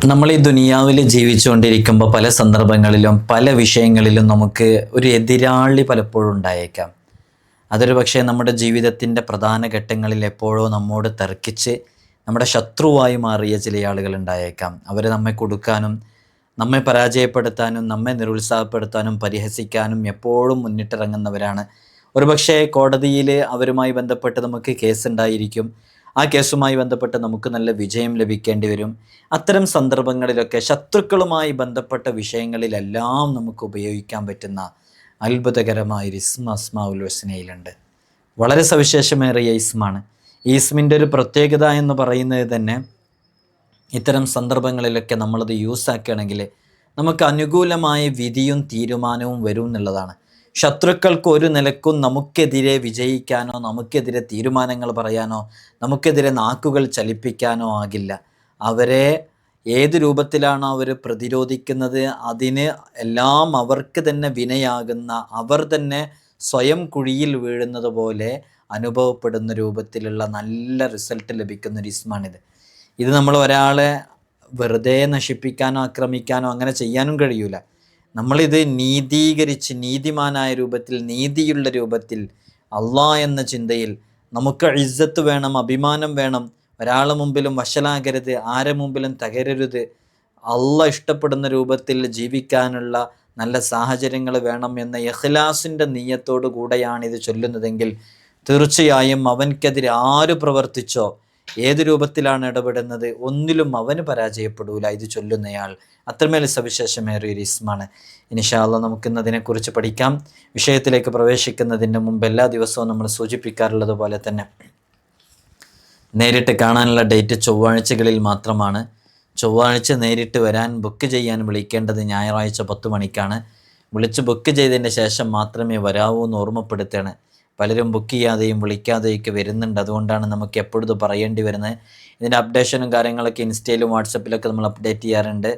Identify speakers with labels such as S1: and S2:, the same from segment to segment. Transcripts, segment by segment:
S1: നമ്മൾ ഈ ദുനിയാവിൽ ജീവിച്ചുകൊണ്ടിരിക്കുമ്പോൾ പല സന്ദർഭങ്ങളിലും പല വിഷയങ്ങളിലും നമുക്ക് ഒരു എതിരാളി പലപ്പോഴും ഉണ്ടായേക്കാം. അതൊരു പക്ഷേ നമ്മുടെ ജീവിതത്തിൻ്റെ പ്രധാന ഘട്ടങ്ങളിൽ എപ്പോഴോ നമ്മോട് തർക്കിച്ച് നമ്മുടെ ശത്രുവായി മാറിയ ചില ആളുകൾ ഉണ്ടായേക്കാം. അവർ നമ്മെ കൊടുക്കാനും നമ്മെ പരാജയപ്പെടുത്താനും നമ്മെ നിരുത്സാഹപ്പെടുത്താനും പരിഹസിക്കാനും എപ്പോഴും മുന്നിട്ടിറങ്ങുന്നവരാണ്. ഒരുപക്ഷേ കോടതിയിൽ അവരുമായി ബന്ധപ്പെട്ട് നമുക്ക് കേസുണ്ടായിരിക്കും. ആ കേസുമായി ബന്ധപ്പെട്ട് നമുക്ക് നല്ല വിജയം ലഭിക്കേണ്ടി വരും. അത്തരം സന്ദർഭങ്ങളിലൊക്കെ ശത്രുക്കളുമായി ബന്ധപ്പെട്ട വിഷയങ്ങളിലെല്ലാം നമുക്ക് ഉപയോഗിക്കാൻ പറ്റുന്ന അത്ഭുതകരമായൊരു ഇസ്മ അസ്മാഉൽ ഹുസ്നയിലുണ്ട്. വളരെ സവിശേഷമേറിയ ഇസ്മാണ്. ഈ ഇസ്മിൻ്റെ ഒരു പ്രത്യേകത എന്ന് പറയുന്നത് തന്നെ ഇത്തരം സന്ദർഭങ്ങളിലൊക്കെ നമ്മളത് യൂസാക്കുകയാണെങ്കിൽ നമുക്ക് അനുകൂലമായ വിധിയും തീരുമാനവും വരും എന്നുള്ളതാണ്. ശത്രുക്കൾക്ക് ഒരു നിലക്കും നമുക്കെതിരെ വിജയിക്കാനോ നമുക്കെതിരെ തീരുമാനങ്ങൾ പറയാനോ നമുക്കെതിരെ നാക്കുകൾ ചലിപ്പിക്കാനോ ആകില്ല. അവരെ ഏത് രൂപത്തിലാണോ അവർ പ്രതിരോധിക്കുന്നത് അതിന് എല്ലാം അവർക്ക് തന്നെ വിനയാകുന്ന, അവർ തന്നെ സ്വയം കുഴിയിൽ വീഴുന്നത് പോലെ അനുഭവപ്പെടുന്ന രൂപത്തിലുള്ള നല്ല റിസൾട്ട് ലഭിക്കുന്നൊരു ഇസ്മാണിത്. ഇത് നമ്മൾ ഒരാളെ വെറുതെ നശിപ്പിക്കാനോ ആക്രമിക്കാനോ അങ്ങനെ ചെയ്യാനും കഴിയൂല. നമ്മളിത് നീതീകരിച്ച് നീതിമാനായ രൂപത്തിൽ, നീതിയുള്ള രൂപത്തിൽ, അള്ളാഹ് എന്ന ചിന്തയിൽ നമുക്ക് ഇസ്സത്ത് വേണം, അഭിമാനം വേണം, ഒരാളെ മുമ്പിലും വശലാകരുത്, ആരെ മുമ്പിലും തകരരുത്, അള്ളാഹ് ഇഷ്ടപ്പെടുന്ന രൂപത്തിൽ ജീവിക്കാനുള്ള നല്ല സാഹചര്യങ്ങൾ വേണം എന്ന ഇഖ്ലാസിൻ്റെ നീയത്തോടു കൂടെയാണ് ഇത് ചൊല്ലുന്നതെങ്കിൽ തീർച്ചയായും അവൻക്കെതിരെ ആര് പ്രവർത്തിച്ചോ, ഏത് രൂപത്തിലാണ് ഇടപെടുന്നത്, ഒന്നിലും അവന് പരാജയപ്പെടൂല ഇത് ചൊല്ലുന്നയാൾ. അത്രമേൽ സവിശേഷമേറിയൊരു ഇസ്മാണ്. ഇൻഷാ അല്ലാഹ് നമുക്കിന്നതിനെക്കുറിച്ച് പഠിക്കാം. വിഷയത്തിലേക്ക് പ്രവേശിക്കുന്നതിന് മുമ്പ് എല്ലാ ദിവസവും നമ്മൾ സൂചിപ്പിക്കാറുള്ളത് പോലെ തന്നെ നേരിട്ട് കാണാനുള്ള ഡേറ്റ് ചൊവ്വാഴ്ചകളിൽ മാത്രമാണ്. ചൊവ്വാഴ്ച നേരിട്ട് വരാൻ ബുക്ക് ചെയ്യാൻ വിളിക്കേണ്ടത് ഞായറാഴ്ച 10 മണിക്കാണ്. വിളിച്ച് ബുക്ക് ചെയ്തതിന് ശേഷം മാത്രമേ വരാവൂ എന്ന് ഓർമ്മപ്പെടുത്തുകയാണ്. പലരും ബുക്ക് ചെയ്യാതെയും വിളിക്കാതെയൊക്കെ വരുന്നുണ്ട്. അതുകൊണ്ടാണ് നമുക്ക് എപ്പോഴും ഇത് പറയേണ്ടി വരുന്നത്. ഇതിൻ്റെ അപ്ഡേഷനും കാര്യങ്ങളൊക്കെ ഇൻസ്റ്റയിലും വാട്സപ്പിലൊക്കെ നമ്മൾ അപ്ഡേറ്റ് ചെയ്യാറുണ്ട്.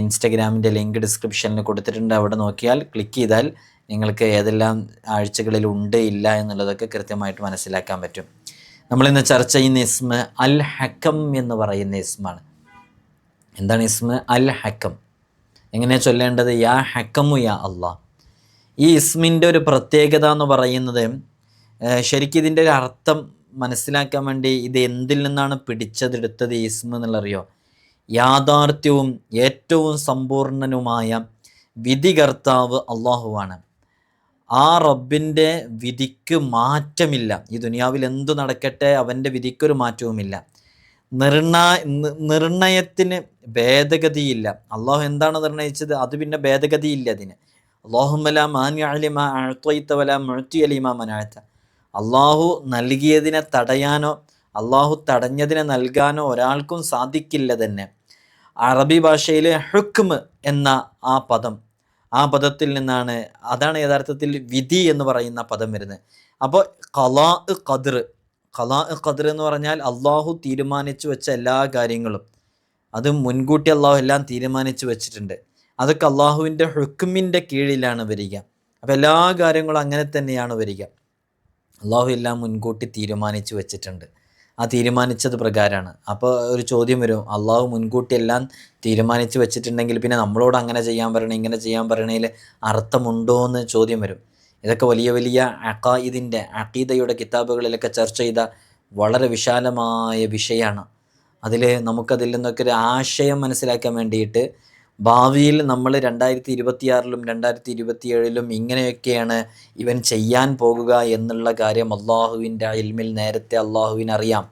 S1: ഇൻസ്റ്റഗ്രാമിൻ്റെ ലിങ്ക് ഡിസ്ക്രിപ്ഷനിൽ കൊടുത്തിട്ടുണ്ട്. അവിടെ നോക്കിയാൽ ക്ലിക്ക് ചെയ്താൽ നിങ്ങൾക്ക് ഏതെല്ലാം ആഴ്ചകളിൽ ഉണ്ട് ഇല്ല എന്നുള്ളതൊക്കെ കൃത്യമായിട്ട് മനസ്സിലാക്കാൻ പറ്റും. നമ്മളിന്ന് ചർച്ച ചെയ്യുന്ന ഇസ്മ അൽ ഹക്കം എന്ന് പറയുന്ന ഇസ്മാണ്. എന്താണ് ഇസ്മ അൽ ഹക്കം? എങ്ങനെയാണ് ചൊല്ലേണ്ടത്? യാ ഹക്കമു യാ അള്ളാഹ്. ഈ ഇസ്മിൻ്റെ ഒരു പ്രത്യേകത എന്ന് പറയുന്നത്, ശരിക്കും ഇതിൻ്റെ ഒരു അർത്ഥം മനസ്സിലാക്കാൻ വേണ്ടി ഇത് എന്തിൽ നിന്നാണ് പിടിച്ചതെടുത്തത് ഈ ഇസ്മ എന്നുള്ളറിയോ? യാഥാർത്ഥ്യവും ഏറ്റവും സമ്പൂർണനുമായ വിധികർത്താവ് അള്ളാഹുവാണ്. ആ റബ്ബിൻ്റെ വിധിക്ക് മാറ്റമില്ല. ഈ ദുനിയാവിൽ എന്തു നടക്കട്ടെ അവൻ്റെ വിധിക്കൊരു മാറ്റവുമില്ല. നിർണയത്തിന് ഭേദഗതിയില്ല. അള്ളാഹു എന്താണ് നിർണയിച്ചത് അത് പിന്നെ ഭേദഗതിയില്ല അതിന്. അള്ളാഹു നൽകിയതിനെ തടയാനോ അള്ളാഹു തടഞ്ഞതിനെ നൽകാനോ ഒരാൾക്കും സാധിക്കില്ല തന്നെ. അറബി ഭാഷയിലെ ഹുക്മ് എന്ന ആ പദത്തിൽ നിന്നാണ്, അതാണ് യഥാർത്ഥത്തിൽ വിധി എന്ന് പറയുന്ന പദം വരുന്നത്. അപ്പോൾ ഖലാ ഖദർ എന്ന് പറഞ്ഞാൽ അള്ളാഹു തീരുമാനിച്ചു വെച്ച എല്ലാ കാര്യങ്ങളും, അത് മുൻകൂട്ടി അള്ളാഹു എല്ലാം തീരുമാനിച്ചു വെച്ചിട്ടുണ്ട്. അതൊക്കെ അള്ളാഹുവിൻ്റെ ഹുക്മിൻ്റെ കീഴിലാണ് വരിക. അപ്പോൾ എല്ലാ കാര്യങ്ങളും അങ്ങനെ തന്നെയാണ് വരിക. അള്ളാഹു എല്ലാം മുൻകൂട്ടി തീരുമാനിച്ചു വെച്ചിട്ടുണ്ട്. ആ തീരുമാനിച്ചത് പ്രകാരമാണ്. അപ്പോൾ ഒരു ചോദ്യം വരും, അള്ളാഹു മുൻകൂട്ടി എല്ലാം തീരുമാനിച്ചു വെച്ചിട്ടുണ്ടെങ്കിൽ പിന്നെ നമ്മളോട് അങ്ങനെ ചെയ്യാൻ പറയണേ ഇങ്ങനെ ചെയ്യാൻ പറയണതിൽ അർത്ഥമുണ്ടോ എന്ന് ചോദ്യം വരും. ഇതൊക്കെ വലിയ വലിയ അഖീദയുടെ കിതാബുകളിലൊക്കെ ചർച്ച ചെയ്ത വളരെ വിശാലമായ വിഷയമാണ്. നമുക്കതിൽ നിന്നൊക്കെ ഒരു ആശയം മനസ്സിലാക്കാൻ വേണ്ടിയിട്ട് ഭാവിയിൽ നമ്മൾ 2026-ലും 2027-ലും ഇങ്ങനെയൊക്കെയാണ് ഇവൻ ചെയ്യാൻ പോകുക എന്നുള്ള കാര്യം അള്ളാഹുവിൻ്റെ ഇൽമിൽ നേരത്തെ അള്ളാഹുവിനറിയാം.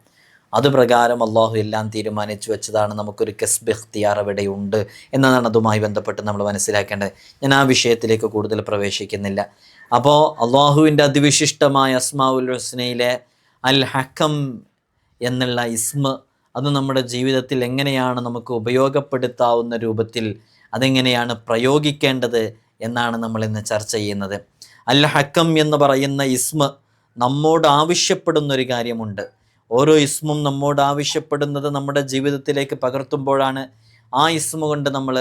S1: അതുപ്രകാരം അള്ളാഹു എല്ലാം തീരുമാനിച്ചു വെച്ചതാണ്. നമുക്കൊരു കസ്ബ് ഇഖ്തിയാർ അവിടെയുണ്ട് എന്നതാണ് അതുമായി ബന്ധപ്പെട്ട് നമ്മൾ മനസ്സിലാക്കേണ്ടത്. ഞാൻ ആ വിഷയത്തിലേക്ക് കൂടുതൽ പ്രവേശിക്കുന്നില്ല. അപ്പോൾ അള്ളാഹുവിൻ്റെ അതിവിശിഷ്ടമായ അസ്മാഉൽ ഹുസ്നയിലെ അൽ ഹക്കം എന്നുള്ള ഇസ്മ, അത് നമ്മുടെ ജീവിതത്തിൽ എങ്ങനെയാണ് നമുക്ക് ഉപയോഗപ്പെടുത്താവുന്ന രൂപത്തിൽ അതെങ്ങനെയാണ് പ്രയോഗിക്കേണ്ടത് എന്നാണ് നമ്മൾ ഇന്ന് ചർച്ച ചെയ്യുന്നത്. അൽ ഹക്കം എന്ന് പറയുന്ന ഇസ്മ നമ്മോട് ആവശ്യപ്പെടുന്നൊരു കാര്യമുണ്ട്. ഓരോ ഇസ്മും നമ്മോട് ആവശ്യപ്പെടുന്നത് നമ്മുടെ ജീവിതത്തിലേക്ക് പകർത്തുമ്പോഴാണ് ആ ഇസ്മ കൊണ്ട് നമ്മൾ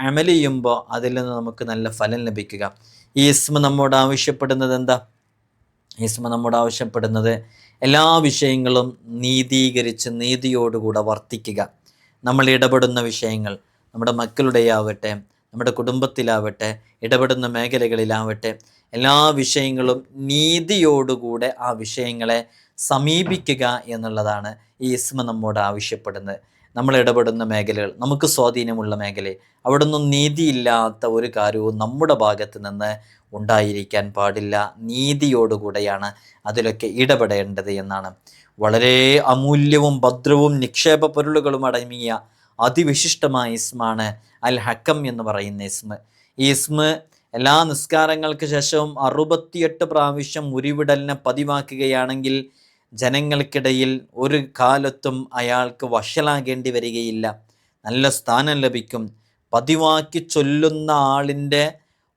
S1: അമൽ ചെയ്യുമ്പോൾ അതിൽ നിന്ന് നമുക്ക് നല്ല ഫലം ലഭിക്കുക. ഈ ഇസ്മ നമ്മോട് ആവശ്യപ്പെടുന്നത് എന്താ? ഇസ്മ നമ്മോട് ആവശ്യപ്പെടുന്നത് എല്ലാ വിഷയങ്ങളും നീതീകരിച്ച് നീതിയോടുകൂടെ വർത്തിക്കുക. നമ്മൾ ഇടപെടുന്ന വിഷയങ്ങൾ, നമ്മുടെ മക്കളുടെയാവട്ടെ, നമ്മുടെ കുടുംബത്തിലാവട്ടെ, ഇടപെടുന്ന മേഖലകളിലാവട്ടെ, എല്ലാ വിഷയങ്ങളും നീതിയോടുകൂടെ ആ വിഷയങ്ങളെ സമീപിക്കുക എന്നുള്ളതാണ് ഈ ഇസ്മ നമ്മോട് ആവശ്യപ്പെടുന്നത്. നമ്മൾ ഇടപെടുന്ന മേഖലകൾ, നമുക്ക് സ്വാധീനമുള്ള മേഖല, അവിടെ നിന്നും നീതിയില്ലാത്ത ഒരു കാര്യവും നമ്മുടെ ഭാഗത്ത് നിന്ന് ഉണ്ടായിരിക്കാൻ പാടില്ല. നീതിയോടുകൂടെയാണ് അതിലൊക്കെ ഇടപെടേണ്ടത് എന്നാണ്. വളരെ അമൂല്യവും ഭദ്രവും നിക്ഷേപ പൊരുളുകളും അടങ്ങിയ അതിവിശിഷ്ടമായ ഇസ്മാണ് അൽ ഹക്കം എന്ന് പറയുന്ന ഇസ്മ. ഈ ഇസ്മ എല്ലാ നിസ്കാരങ്ങൾക്ക് ശേഷവും 68 പ്രാവശ്യം ഉരുവിടലിനെ പതിവാക്കുകയാണെങ്കിൽ ജനങ്ങൾക്കിടയിൽ ഒരു കാലത്തും അയാൾക്ക് വഷളാകേണ്ടി വരികയില്ല, നല്ല സ്ഥാനം ലഭിക്കും. പതിവാക്കി ചൊല്ലുന്ന ആളിൻ്റെ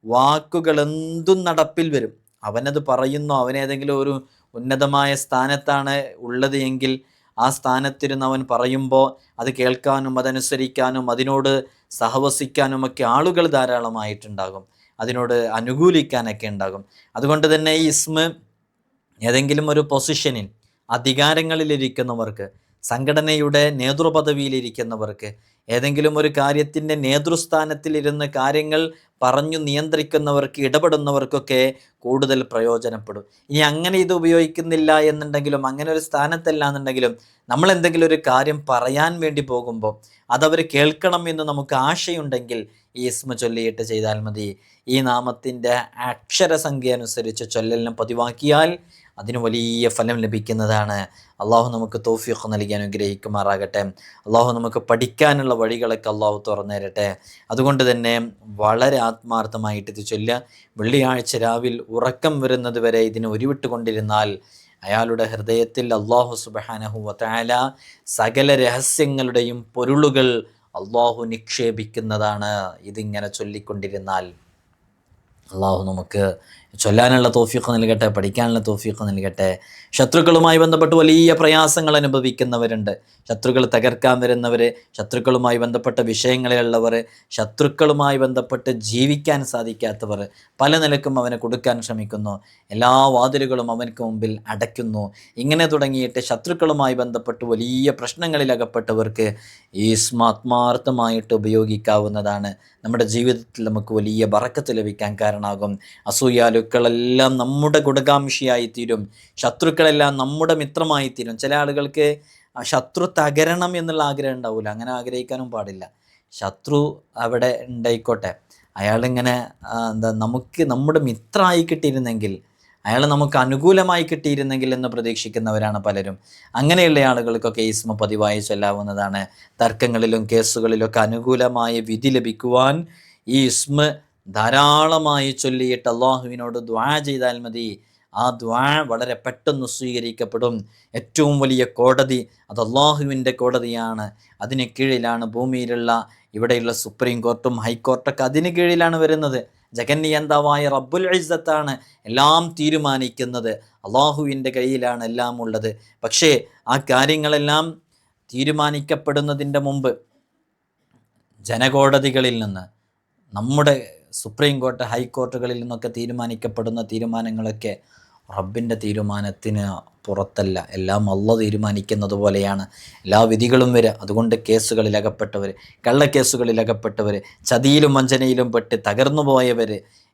S1: വാക്കുകളെന്തും നടപ്പിൽ വരും. അവനത് പറയുന്നു, അവനേതെങ്കിലും ഒരു ഉന്നതമായ സ്ഥാനത്താണ് ഉള്ളത് എങ്കിൽ ആ സ്ഥാനത്തിരുന്ന് അവൻ പറയുമ്പോൾ അത് കേൾക്കാനും അതനുസരിക്കാനും അതിനോട് സഹവസിക്കാനുമൊക്കെ ആളുകൾ ധാരാളമായിട്ടുണ്ടാകും, അതിനോട് അനുകൂലിക്കാനൊക്കെ ഉണ്ടാകും. അതുകൊണ്ട് തന്നെ ഈ ഇസ്മ ഏതെങ്കിലും ഒരു പൊസിഷനിൽ, അധികാരങ്ങളിലിരിക്കുന്നവർക്ക്, സംഘടനയുടെ നേതൃപദവിയിലിരിക്കുന്നവർക്ക്, ഏതെങ്കിലും ഒരു കാര്യത്തിൻ്റെ നേതൃസ്ഥാനത്തിലിരുന്ന് കാര്യങ്ങൾ പറഞ്ഞു നിയന്ത്രിക്കുന്നവർക്ക്, ഇടപെടുന്നവർക്കൊക്കെ കൂടുതൽ പ്രയോജനപ്പെടും. ഇനി അങ്ങനെ ഇത് ഉപയോഗിക്കുന്നില്ല എന്നുണ്ടെങ്കിലും, അങ്ങനെ ഒരു സ്ഥാനത്തല്ല എന്നുണ്ടെങ്കിലും, നമ്മൾ എന്തെങ്കിലും ഒരു കാര്യം പറയാൻ വേണ്ടി പോകുമ്പോൾ അതവർ കേൾക്കണം എന്ന് നമുക്ക് ആശയുണ്ടെങ്കിൽ ഈ ഇസ്മ ചൊല്ലിയിട്ട് ചെയ്താൽ മതി. ഈ നാമത്തിൻ്റെ അക്ഷരസംഖ്യ അനുസരിച്ച് ചൊല്ലലിനെ പതിവാക്കിയാൽ അതിന് വലിയ ഫലം ലഭിക്കുന്നതാണ്. അള്ളാഹു നമുക്ക് തൗഫീഖ് നൽകി അനുഗ്രഹിക്കുമാറാകട്ടെ. അള്ളാഹു നമുക്ക് പഠിക്കാനുള്ള വഴികളൊക്കെ അള്ളാഹു തുറന്നു തരട്ടെ. അതുകൊണ്ട് തന്നെ വളരെ ആത്മാർത്ഥമായിട്ട് ഇത് ചൊല്ലുക. വെള്ളിയാഴ്ച രാവിൽ ഉറക്കം വരുന്നത് വരെ ഇതിന് ഉരുവിട്ടുകൊണ്ടിരുന്നാൽ അയാളുടെ ഹൃദയത്തിൽ അള്ളാഹു സുബ്ഹാനഹു വ തആല സകല രഹസ്യങ്ങളുടെയും പൊരുളുകൾ അള്ളാഹു നിക്ഷേപിക്കുന്നതാണ്. ഇതിങ്ങനെ ചൊല്ലിക്കൊണ്ടിരുന്നാൽ അള്ളാഹു നമുക്ക് ചൊല്ലാനുള്ള തൗഫീഖ് നൽകട്ടെ, പഠിക്കാനുള്ള തൗഫീഖ് നൽകട്ടെ. ശത്രുക്കളുമായി ബന്ധപ്പെട്ട് വലിയ പ്രയാസങ്ങൾ അനുഭവിക്കുന്നവരുണ്ട്, ശത്രുക്കൾ തകർക്കാൻ വരുന്നവർ, ശത്രുക്കളുമായി ബന്ധപ്പെട്ട വിഷയങ്ങളിലുള്ളവർ, ശത്രുക്കളുമായി ബന്ധപ്പെട്ട് ജീവിക്കാൻ സാധിക്കാത്തവർ, പല നിലക്കും അവനെ കൊടുക്കാൻ ശ്രമിക്കുന്നു, എല്ലാ വാതിലുകളും അവനക്ക് മുമ്പിൽ അടയ്ക്കുന്നു. ഇങ്ങനെ തുടങ്ങിയിട്ട് ശത്രുക്കളുമായി ബന്ധപ്പെട്ട് വലിയ പ്രശ്നങ്ങളിലകപ്പെട്ടവർക്ക് ഈ ഇസ്മ ആത്മാർത്ഥമായിട്ട് ഉപയോഗിക്കാവുന്നതാണ്. നമ്മുടെ ജീവിതത്തിൽ നമുക്ക് വലിയ ബറക്കത്ത് ലഭിക്കാൻ കാരണമാകും. അസൂയാലുക്കളെല്ലാം നമ്മുടെ ഗുണകാംക്ഷിയായി തീരും, ശത്രുക്കളെല്ലാം നമ്മുടെ മിത്രമായി തീരും. ചില ആളുകൾക്ക് ശത്രു തകരണം എന്നുള്ള ആഗ്രഹം ഉണ്ടാവില്ല, അങ്ങനെ ആഗ്രഹിക്കാനും പാടില്ല. ശത്രു അവിടെ ഉണ്ടായിക്കോട്ടെ, അയാളിങ്ങനെ നമുക്ക് നമ്മുടെ മിത്രമായി കിട്ടിയിരുന്നെങ്കിൽ, അയാൾ നമുക്ക് അനുകൂലമായി കിട്ടിയിരുന്നെങ്കിൽ എന്ന് പ്രതീക്ഷിക്കുന്നവരാണ് പലരും. അങ്ങനെയുള്ള ആളുകൾക്കൊക്കെ ഇസ്മ പതിവായി ചൊല്ലാവുന്നതാണ്. തർക്കങ്ങളിലും കേസുകളിലൊക്കെ അനുകൂലമായ വിധി ലഭിക്കുവാൻ ഈ ഇസ്മ ധാരാളമായി ചൊല്ലിയിട്ട് അള്ളാഹുവിനോട് ദുആ ചെയ്താൽ മതി. ആ ദുആ വളരെ പെട്ടെന്ന് സ്വീകരിക്കപ്പെടും. ഏറ്റവും വലിയ കോടതി അത് അള്ളാഹുവിൻ്റെ കോടതിയാണ്. അതിന് കീഴിലാണ് ഭൂമിയിലുള്ള ഇവിടെയുള്ള സുപ്രീം കോർട്ടും ഹൈക്കോർട്ടൊക്കെ അതിന് കീഴിലാണ് വരുന്നത്. ജഗന്നിയന്താവായ റബ്ബുൽ ഇസ്സത്താണ് എല്ലാം തീരുമാനിക്കുന്നത്. അള്ളാഹുവിൻ്റെ കയ്യിലാണ് എല്ലാം ഉള്ളത്. പക്ഷേ ആ കാര്യങ്ങളെല്ലാം തീരുമാനിക്കപ്പെടുന്നതിൻ്റെ മുമ്പ് ജനകോടതികളിൽ നിന്ന്, നമ്മുടെ സുപ്രീം കോർട്ട് ഹൈക്കോർട്ടുകളിൽ നിന്നൊക്കെ തീരുമാനിക്കപ്പെടുന്ന തീരുമാനങ്ങളൊക്കെ റബ്ബിൻ്റെ തീരുമാനത്തിന് പുറത്തല്ല, എല്ലാം അള്ളാഹ് തീരുമാനിക്കുന്നത് പോലെയാണ് എല്ലാ വിധികളും വരിക. അതുകൊണ്ട് കേസുകളിലകപ്പെട്ടവർ, കള്ളക്കേസുകളിലകപ്പെട്ടവർ, ചതിയിലും വഞ്ചനയിലും പെട്ട് തകർന്നു പോയവർ,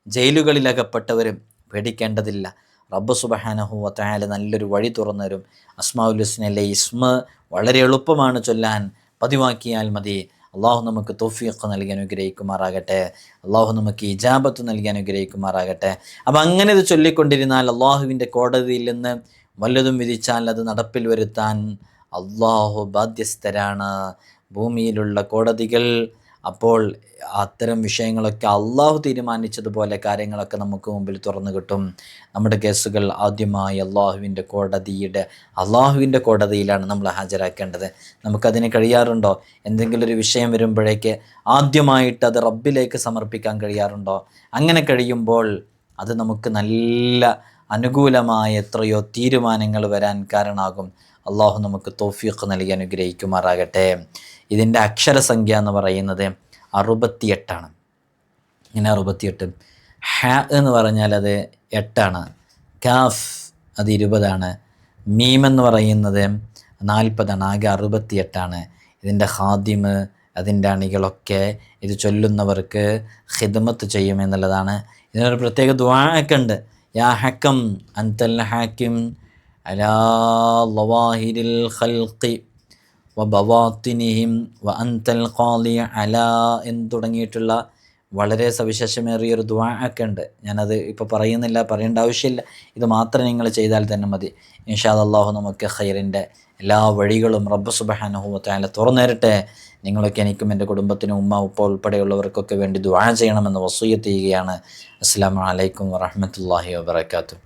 S1: ജയിലുകളിലകപ്പെട്ടവർ പേടിക്കേണ്ടതില്ല. റബ്ബ് സുബ്ഹാനഹു വ തആല നല്ലൊരു വഴി തുറന്നു തരും. അസ്മാഉൽ ഹുസ്നയിലെ ഇസ്മ വളരെ എളുപ്പമാണ് ചൊല്ലാൻ, പതിവാക്കിയാൽ മതി. അള്ളാഹു നമുക്ക് തൗഫീഖ് നൽകി അനുഗ്രഹിക്കുമാറാകട്ടെ. അള്ളാഹു നമുക്ക് ഇജാബത്ത് നൽകി അനുഗ്രഹിക്കുമാറാകട്ടെ. അപ്പം അങ്ങനെ ഇത് ചൊല്ലിക്കൊണ്ടിരുന്നാൽ അള്ളാഹുവിൻ്റെ കോടതിയിൽ നിന്ന് വല്ലതും വിധിച്ചാൽ അത് നടപ്പിൽ വരുത്താൻ അള്ളാഹു ബാധ്യസ്ഥരാണ്. ഭൂമിയിലുള്ള കോടതികൾ അപ്പോൾ അത്തരം വിഷയങ്ങളൊക്കെ അള്ളാഹു തീരുമാനിച്ചതുപോലെ കാര്യങ്ങളൊക്കെ നമുക്ക് മുമ്പിൽ തുറന്നു കിട്ടും. നമ്മുടെ കേസുകൾ ആദ്യമായി അള്ളാഹുവിൻ്റെ കോടതിയിലാണ് നമ്മൾ ഹാജരാക്കേണ്ടത്. നമുക്കതിന് കഴിയാറുണ്ടോ? എന്തെങ്കിലും ഒരു വിഷയം വരുമ്പോഴേക്ക് ആദ്യമായിട്ട് അത് റബ്ബിലേക്ക് സമർപ്പിക്കാൻ കഴിയാറുണ്ടോ? അങ്ങനെ കഴിയുമ്പോൾ അത് നമുക്ക് നല്ല അനുകൂലമായ എത്രയോ തീരുമാനങ്ങൾ വരാൻ കാരണമാകും. അള്ളാഹു നമുക്ക് തൗഫീഖ് നൽകി അനുഗ്രഹിക്കുമാറാകട്ടെ. ഇതിൻ്റെ അക്ഷരസംഖ്യ എന്ന് പറയുന്നത് 68. ഇങ്ങനെ 68. ഹ എന്ന് പറഞ്ഞാൽ അത് 8, കാഫ് അത് 20, മീം എന്ന് പറയുന്നത് 40, ആകെ 68. ഇതിൻ്റെ ഖാദിമ്, അതിൻ്റെ അണികളൊക്കെ ഇത് ചൊല്ലുന്നവർക്ക് ഖിദ്മത്ത് ചെയ്യുമെന്നുള്ളതാണ്. ഇതിനൊരു പ്രത്യേക ദുആ ഉണ്ട്. യാ ഹക്കം അൻതൽ ഹാക്കിം അലാ ലവാഹിരിൽ ഖൽഖി വ ബവാത്തിനിഹിം വ അൻതൽ ഖാലി അലാ എന്ന് തുടങ്ങിയിട്ടുള്ള വളരെ സവിശേഷമേറിയൊരു ദുആ ഒക്കെ ഉണ്ട്. ഞാനത് ഇപ്പോൾ പറയുന്നില്ല, പറയേണ്ട ആവശ്യമില്ല. ഇത് മാത്രം നിങ്ങൾ ചെയ്താൽ തന്നെ മതി. ഇൻഷാ അല്ലാഹു നമുക്ക് ഖൈറിൻ്റെ എല്ലാ വഴികളും റബ്ബ് സുബ്ഹാനഹു വ തആല തുറന്നേരട്ടെ. നിങ്ങളൊക്കെ എനിക്കും എൻ്റെ കുടുംബത്തിനും ഉമ്മ ഉപ്പ ഉൾപ്പെടെയുള്ളവർക്കൊക്കെ വേണ്ടി ദുആ ചെയ്യണമെന്ന് വസിയ്യത്ത് ചെയ്യുകയാണ്. അസ്സലാമു അലൈക്കും വറഹ്മത്തുള്ളാഹി വബറകാതുഹു.